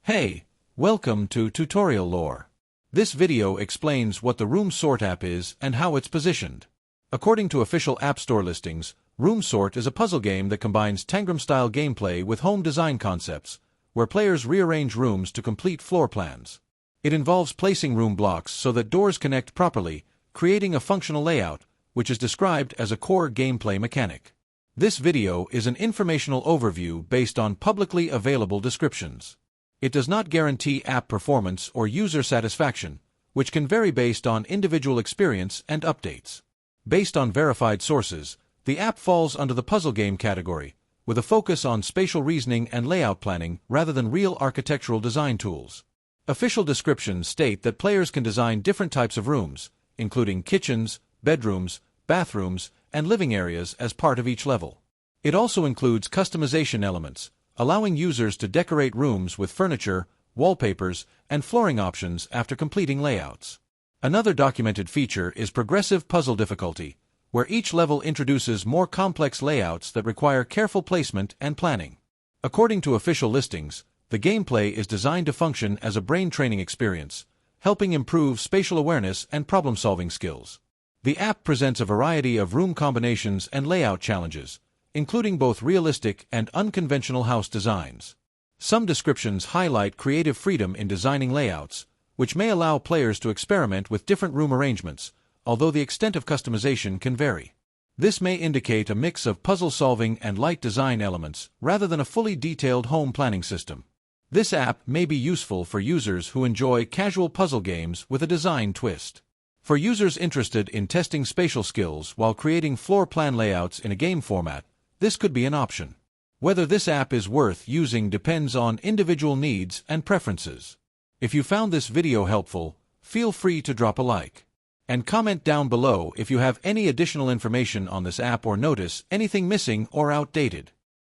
Hey, welcome to Tutorial Lore. This video explains what the Room Sort app is and how it's positioned. According to official App Store listings, Room Sort is a puzzle game that combines tangram-style gameplay with home design concepts, where players rearrange rooms to complete floor plans. It involves placing room blocks so that doors connect properly, creating a functional layout, which is described as a core gameplay mechanic. This video is an informational overview based on publicly available descriptions. It does not guarantee app performance or user satisfaction, which can vary based on individual experience and updates. Based on verified sources, the app falls under the puzzle game category, with a focus on spatial reasoning and layout planning rather than real architectural design tools. Official descriptions state that players can design different types of rooms, including kitchens, bedrooms, bathrooms, and living areas as part of each level. It also includes customization elements, allowing users to decorate rooms with furniture, wallpapers, and flooring options after completing layouts. Another documented feature is progressive puzzle difficulty, where each level introduces more complex layouts that require careful placement and planning. According to official listings, the gameplay is designed to function as a brain training experience, helping improve spatial awareness and problem-solving skills. The app presents a variety of room combinations and layout challenges, including both realistic and unconventional house designs. Some descriptions highlight creative freedom in designing layouts, which may allow players to experiment with different room arrangements, although the extent of customization can vary. This may indicate a mix of puzzle-solving and light design elements rather than a fully detailed home planning system. This app may be useful for users who enjoy casual puzzle games with a design twist. For users interested in testing spatial skills while creating floor plan layouts in a game format, this could be an option. Whether this app is worth using depends on individual needs and preferences. If you found this video helpful, feel free to drop a like. And comment down below if you have any additional information on this app or notice anything missing or outdated.